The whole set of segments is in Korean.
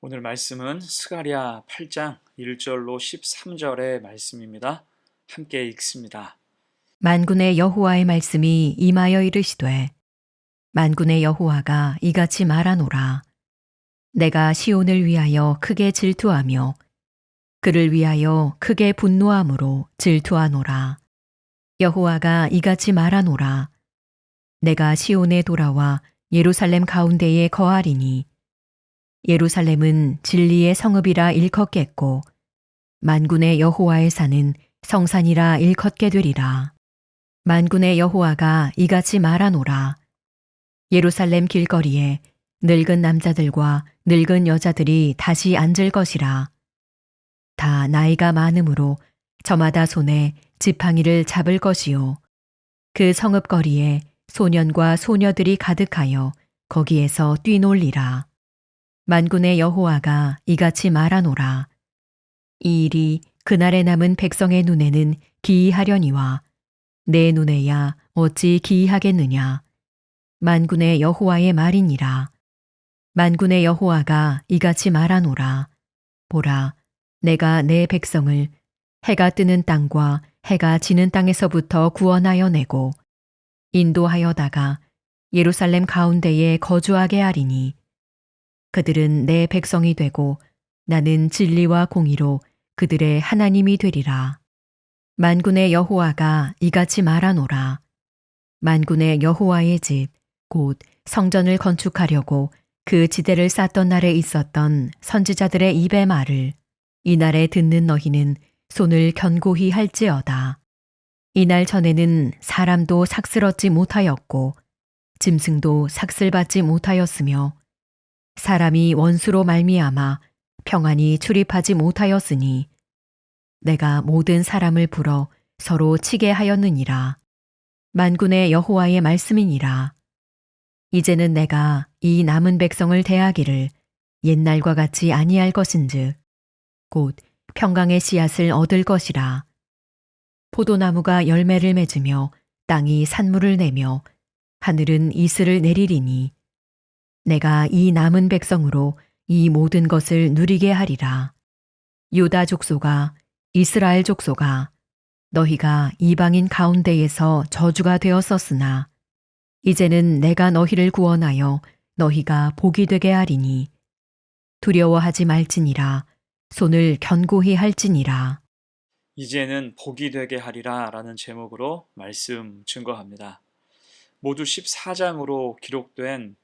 오늘 말씀은 스가랴 8장 1절로 13절의 말씀입니다. 함께 읽습니다. 만군의 여호와의 말씀이 임하여 이르시되 만군의 여호와가 이같이 말하노라. 내가 시온을 위하여 크게 질투하며 그를 위하여 크게 분노함으로 질투하노라. 여호와가 이같이 말하노라. 내가 시온에 돌아와 예루살렘 가운데에 거하리니 예루살렘은 진리의 성읍이라 일컫겠고 만군의 여호와의 산은 성산이라 일컫게 되리라. 만군의 여호와가 이같이 말하노라. 예루살렘 길거리에 늙은 남자들과 늙은 여자들이 다시 앉을 것이라. 다 나이가 많으므로 저마다 손에 지팡이를 잡을 것이요. 그 성읍거리에 소년과 소녀들이 가득하여 거기에서 뛰놀리라. 만군의 여호와가 이같이 말하노라. 이 일이 그날에 남은 백성의 눈에는 기이하려니와 내 눈에야 어찌 기이하겠느냐. 만군의 여호와의 말이니라. 만군의 여호와가 이같이 말하노라. 보라, 내가 내 백성을 해가 뜨는 땅과 해가 지는 땅에서부터 구원하여 내고 인도하여다가 예루살렘 가운데에 거주하게 하리니 그들은 내 백성이 되고 나는 진리와 공의로 그들의 하나님이 되리라. 만군의 여호와가 이같이 말하노라. 만군의 여호와의 집, 곧 성전을 건축하려고 그 지대를 쌓던 날에 있었던 선지자들의 입의 말을 이날에 듣는 너희는 손을 견고히 할지어다. 이날 전에는 사람도 삭슬 얻지 못하였고 짐승도 삭슬 받지 못하였으며 사람이 원수로 말미암아 평안히 출입하지 못하였으니 내가 모든 사람을 불어 서로 치게 하였느니라. 만군의 여호와의 말씀이니라. 이제는 내가 이 남은 백성을 대하기를 옛날과 같이 아니할 것인즉 곧 평강의 씨앗을 얻을 것이라. 포도나무가 열매를 맺으며 땅이 산물을 내며 하늘은 이슬을 내리리니 내가 이 남은 백성으로 이 모든 것을 누리게 하리라. 유다 족속아, 이스라엘 족속아, 너희가 이방인 가운데에서 저주가 되었었으나 이제는 내가 너희를 구원하여 너희가 복이 되게 하리니 두려워하지 말지니라. 손을 견고히 할지니라. 이제는 복이 되게 하리라 라는 제목으로 말씀 증거합니다. 모두 14장으로 기록된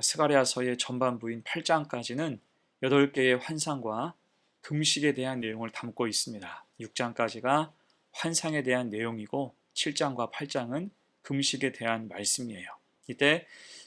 스가랴서의 전반부인 8장까지는 8개의 환상과 금식에 대한 내용을 담고 있습니다. 6장까지가 환상에 대한 내용이고 7장과 8장은 금식에 대한 말씀이에요. 이때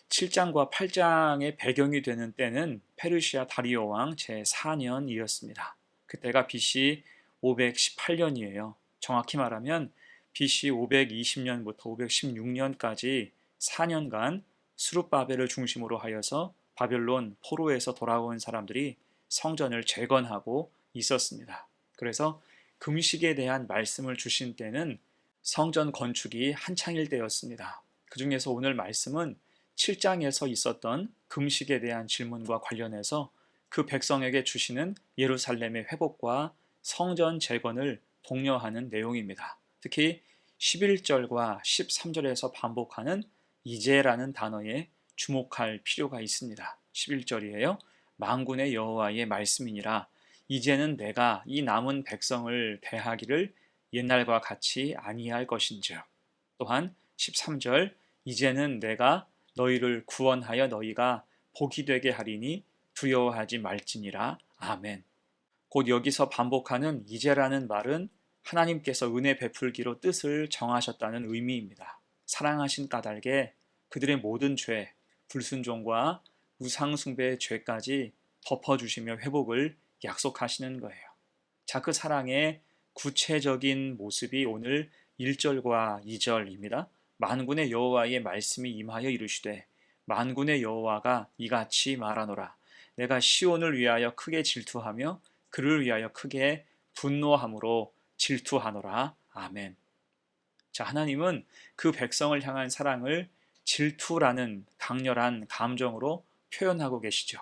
7장과 8장의 배경이 되는 때는 페르시아 다리오 왕 제4년이었습니다. 그때가 BC 518년이에요. 정확히 말하면 BC 520년부터 516년까지 4년간 수룹바벨을 중심으로 하여서 바벨론 포로에서 돌아온 사람들이 성전을 재건하고 있었습니다. 그래서 금식에 대한 말씀을 주신 때는 성전 건축이 한창일 때였습니다. 그 중에서 오늘 말씀은 7장에서 있었던 금식에 대한 질문과 관련해서 그 백성에게 주시는 예루살렘의 회복과 성전 재건을 독려하는 내용입니다. 특히 11절과 13절에서 반복하는 이제라는 단어에 주목할 필요가 있습니다. 11절이에요. 만군의 여호와의 말씀이니라. 이제는 내가 이 남은 백성을 대하기를 옛날과 같이 아니할 것인즉. 또한 13절 이제는 내가 너희를 구원하여 너희가 복이 되게 하리니 두려워하지 말지니라. 아멘. 곧 여기서 반복하는 이제라는 말은 하나님께서 은혜 베풀기로 뜻을 정하셨다는 의미입니다. 사랑하신 까닭에 그들의 모든 죄, 불순종과 우상숭배의 죄까지 덮어주시며 회복을 약속하시는 거예요. 자, 그 사랑의 구체적인 모습이 오늘 1절과 2절입니다. 만군의 여호와의 말씀이 임하여 이르시되 만군의 여호와가 이같이 말하노라. 내가 시온을 위하여 크게 질투하며 그를 위하여 크게 분노함으로 질투하노라. 아멘. 자, 하나님은 그 백성을 향한 사랑을 질투라는 강렬한 감정으로 표현하고 계시죠.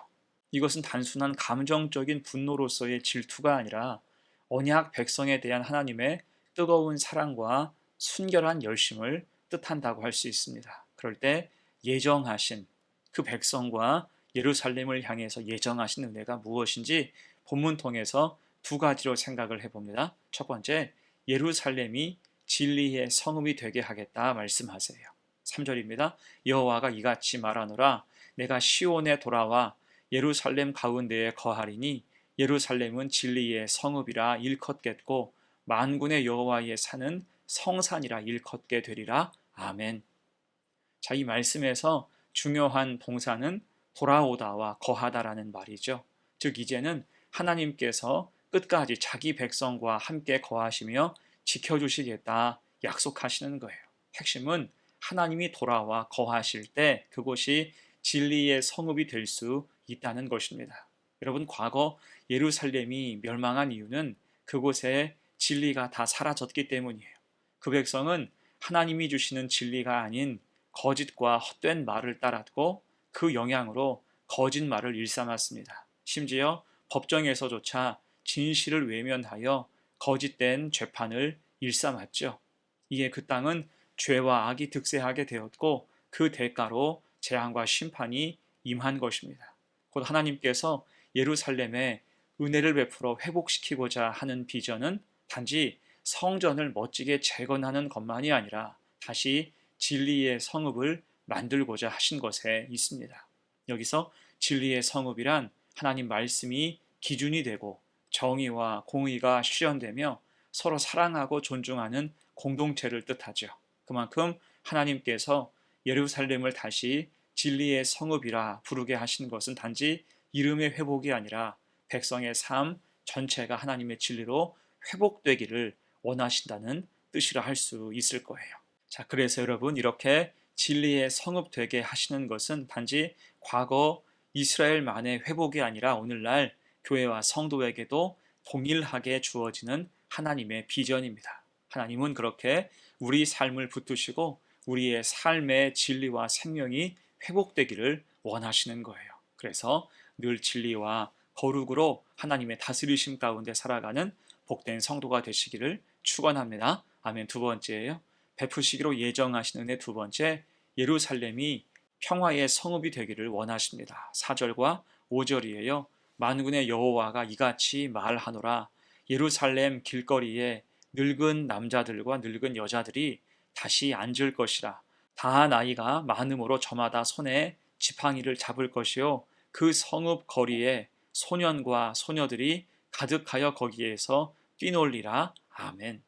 이것은 단순한 감정적인 분노로서의 질투가 아니라 언약 백성에 대한 하나님의 뜨거운 사랑과 순결한 열심을 뜻한다고 할 수 있습니다. 그럴 때 예정하신 그 백성과 예루살렘을 향해서 예정하신 은혜가 무엇인지 본문 통해서 두 가지로 생각을 해봅니다. 첫 번째, 예루살렘이 진리의 성읍이 되게 하겠다 말씀하세요. 3절입니다. 여호와가 이같이 말하노라. 내가 시온에 돌아와 예루살렘 가운데에 거하리니 예루살렘은 진리의 성읍이라 일컫겠고 만군의 여호와의 산은 성산이라 일컫게 되리라. 아멘. 자, 이 말씀에서 중요한 동사는 돌아오다와 거하다라는 말이죠. 즉 이제는 하나님께서 끝까지 자기 백성과 함께 거하시며 지켜주시겠다 약속하시는 거예요. 핵심은 하나님이 돌아와 거하실 때 그곳이 진리의 성읍이 될 수 있다는 것입니다. 여러분, 과거 예루살렘이 멸망한 이유는 그곳에 진리가 다 사라졌기 때문이에요. 그 백성은 하나님이 주시는 진리가 아닌 거짓과 헛된 말을 따랐고 그 영향으로 거짓말을 일삼았습니다. 심지어 법정에서조차 진실을 외면하여 거짓된 죄판을 일삼았죠. 이에 그 땅은 죄와 악이 득세하게 되었고 그 대가로 재앙과 심판이 임한 것입니다. 곧 하나님께서 예루살렘에 은혜를 베풀어 회복시키고자 하는 비전은 단지 성전을 멋지게 재건하는 것만이 아니라 다시 진리의 성읍을 만들고자 하신 것에 있습니다. 여기서 진리의 성읍이란 하나님 말씀이 기준이 되고 정의와 공의가 실현되며 서로 사랑하고 존중하는 공동체를 뜻하죠. 그만큼 하나님께서 예루살렘을 다시 진리의 성읍이라 부르게 하신 것은 단지 이름의 회복이 아니라 백성의 삶 전체가 하나님의 진리로 회복되기를 원하신다는 뜻이라 할 수 있을 거예요. 자, 그래서 여러분, 이렇게 진리의 성읍 되게 하시는 것은 단지 과거 이스라엘만의 회복이 아니라 오늘날 교회와 성도에게도 동일하게 주어지는 하나님의 비전입니다. 하나님은 그렇게 우리 삶을 붙드시고 우리의 삶의 진리와 생명이 회복되기를 원하시는 거예요. 그래서 늘 진리와 거룩으로 하나님의 다스리심 가운데 살아가는 복된 성도가 되시기를 축원합니다. 아멘. 두 번째예요. 베푸시기로 예정하신 은혜 두 번째, 예루살렘이 평화의 성읍이 되기를 원하십니다. 4절과 5절이에요. 만군의 여호와가 이같이 말하노라. 예루살렘 길거리에 늙은 남자들과 늙은 여자들이 다시 앉을 것이라. 다 나이가 많음으로 저마다 손에 지팡이를 잡을 것이요 그 성읍 거리에 소년과 소녀들이 가득하여 거기에서 뛰놀리라. 아멘.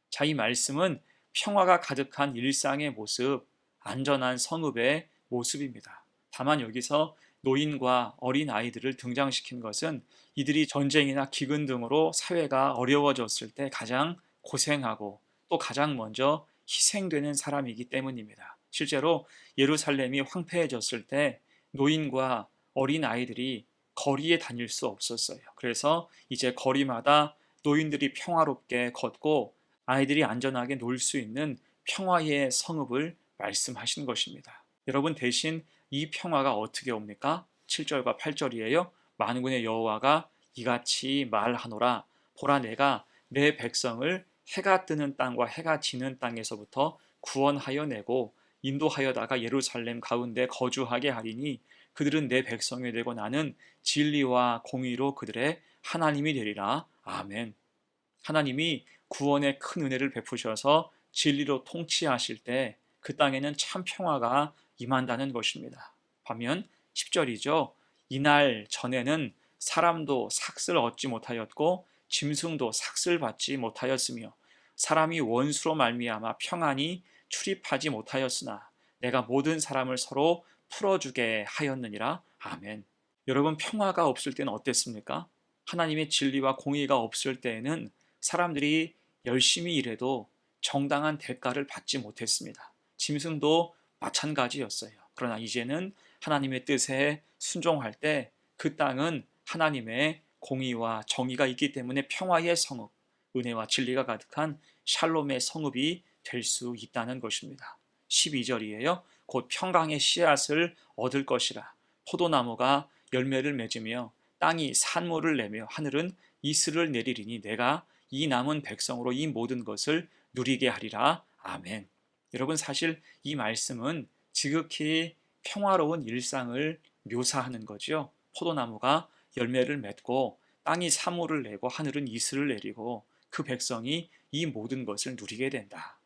자, 이 말씀은 평화가 가득한 일상의 모습, 안전한 성읍의 모습입니다. 다만 여기서 노인과 어린 아이들을 등장시킨 것은 이들이 전쟁이나 기근 등으로 사회가 어려워졌을 때 가장 고생하고 또 가장 먼저 희생되는 사람이기 때문입니다. 실제로 예루살렘이 황폐해졌을 때 노인과 어린 아이들이 거리에 다닐 수 없었어요. 그래서 이제 거리마다 노인들이 평화롭게 걷고 아이들이 안전하게 놀 수 있는 평화의 성읍을 말씀하신 것입니다. 여러분, 대신 이 평화가 어떻게 옵니까? 7절과 8절이에요. 만군의 여호와가 이같이 말하노라. 보라, 내가 내 백성을 해가 뜨는 땅과 해가 지는 땅에서부터 구원하여 내고 인도하여다가 예루살렘 가운데 거주하게 하리니 그들은 내 백성이 되고 나는 진리와 공의로 그들의 하나님이 되리라. 아멘. 하나님이 구원의 큰 은혜를 베푸셔서 진리로 통치하실 때 그 땅에는 참 평화가 임한다는 것입니다. 반면 10절이죠. 이날 전에는 사람도 삭슬 얻지 못하였고 짐승도 삭슬 받지 못하였으며 사람이 원수로 말미암아 평안히 출입하지 못하였으나 내가 모든 사람을 서로 풀어주게 하였느니라. 아멘. 여러분, 평화가 없을 때는 어땠습니까? 하나님의 진리와 공의가 없을 때에는 사람들이 열심히 일해도 정당한 대가를 받지 못했습니다. 짐승도 마찬가지였어요. 그러나 이제는 하나님의 뜻에 순종할 때 그 땅은 하나님의 공의와 정의가 있기 때문에 평화의 성읍, 은혜와 진리가 가득한 샬롬의 성읍이 될 수 있다는 것입니다. 12절이에요. 곧 평강의 씨앗을 얻을 것이라. 포도나무가 열매를 맺으며 땅이 산모를 내며 하늘은 이슬을 내리리니 내가 이 남은 백성으로 이 모든 것을 누리게 하리라. 아멘. 여러분, 사실 이 말씀은 지극히 평화로운 일상을 묘사하는 거죠. 포도나무가 열매를 맺고 땅이 산모를 내고 하늘은 이슬을 내리고 그 백성이 이 모든 것을 누리게 된다.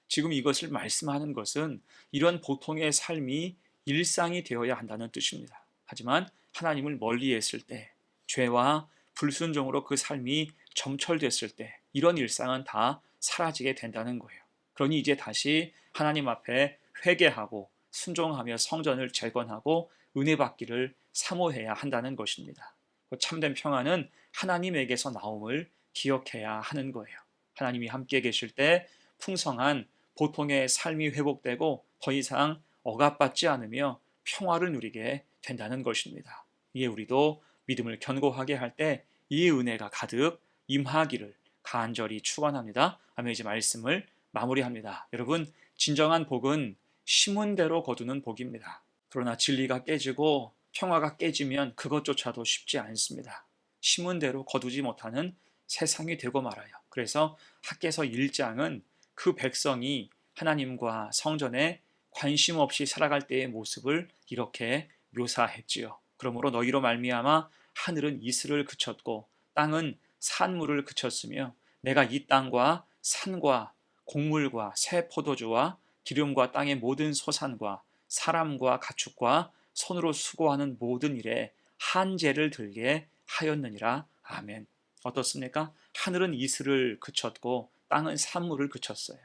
지금 이것을 말씀하는 것은 이런 보통의 삶이 일상이 되어야 한다는 뜻입니다. 하지만 하나님을 멀리했을 때, 죄와 불순종으로 그 삶이 점철됐을 때 이런 일상은 다 사라지게 된다는 거예요. 그러니 이제 다시 하나님 앞에 회개하고 순종하며 성전을 재건하고 은혜 받기를 사모해야 한다는 것입니다. 참된 평안은 하나님에게서 나옴을 기억해야 하는 거예요. 하나님이 함께 계실 때 풍성한 보통의 삶이 회복되고 더 이상 억압받지 않으며 평화를 누리게 된다는 것입니다. 이에 우리도 믿음을 견고하게 할 때 이 은혜가 가득 임하기를 간절히 축원합니다. 아멘. 이제 말씀을 마무리합니다. 여러분, 진정한 복은 심은 대로 거두는 복입니다. 그러나 진리가 깨지고 평화가 깨지면 그것조차도 쉽지 않습니다. 심은 대로 거두지 못하는 세상이 되고 말아요. 그래서 학개서 1장은 그 백성이 하나님과 성전에 관심 없이 살아갈 때의 모습을 이렇게 묘사했지요. 그러므로 너희로 말미암아 하늘은 이슬을 그쳤고 땅은 산물을 그쳤으며 내가 이 땅과 산과 곡물과 새 포도주와 기름과 땅의 모든 소산과 사람과 가축과 손으로 수고하는 모든 일에 한재를 들게 하였느니라. 아멘. 어떻습니까? 하늘은 이슬을 그쳤고 땅은 산물을 그쳤어요.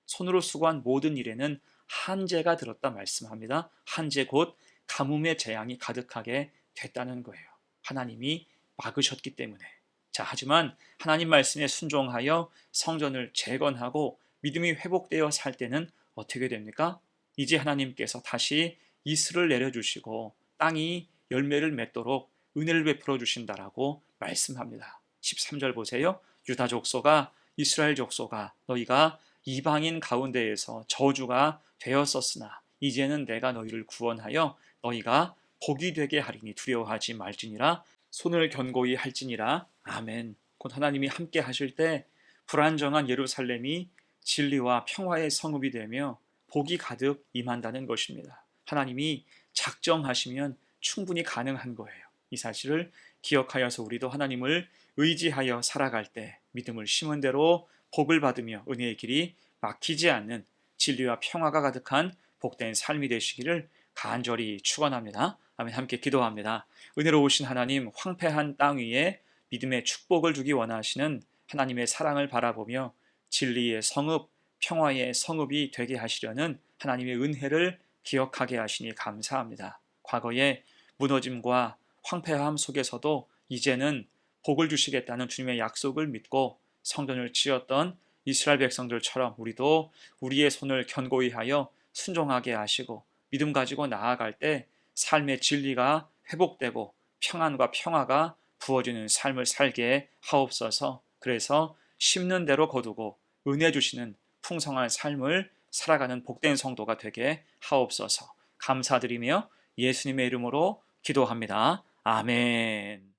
손으로 수고한 모든 일에는 한재가 들었다 말씀합니다. 한재 곧 가뭄의 재앙이 가득하게 됐다는 거예요. 하나님이 막으셨기 때문에. 자, 하지만 하나님 말씀에 순종하여 성전을 재건하고 믿음이 회복되어 살 때는 어떻게 됩니까? 이제 하나님께서 다시 이슬을 내려주시고 땅이 열매를 맺도록 은혜를 베풀어 주신다라고 말씀합니다. 13절 보세요. 유다 족속아 이스라엘 족속아 너희가 이방인 가운데에서 저주가 되었었으나 이제는 내가 너희를 구원하여 너희가 복이 되게 하리니 두려워하지 말지니라. 손을 견고히 할지니라. 아멘. 곧 하나님이 함께 하실 때 불안정한 예루살렘이 진리와 평화의 성읍이 되며 복이 가득 임한다는 것입니다. 하나님이 작정하시면 충분히 가능한 거예요. 이 사실을 기억하여서 우리도 하나님을 의지하여 살아갈 때 믿음을 심은 대로 복을 받으며 은혜의 길이 막히지 않는 진리와 평화가 가득한 복된 삶이 되시기를 간절히 축원합니다. 아멘. 함께 기도합니다. 은혜로우신 하나님, 황폐한 땅 위에 믿음의 축복을 주기 원하시는 하나님의 사랑을 바라보며 진리의 성읍, 평화의 성읍이 되게 하시려는 하나님의 은혜를 기억하게 하시니 감사합니다. 과거의 무너짐과 황폐함 속에서도 이제는 복을 주시겠다는 주님의 약속을 믿고 성전을 지었던 이스라엘 백성들처럼 우리도 우리의 손을 견고히 하여 순종하게 하시고 믿음 가지고 나아갈 때 삶의 진리가 회복되고 평안과 평화가 부어지는 삶을 살게 하옵소서. 그래서 심는 대로 거두고 은혜 주시는 풍성한 삶을 살아가는 복된 성도가 되게 하옵소서. 감사드리며 예수님의 이름으로 기도합니다. 아멘.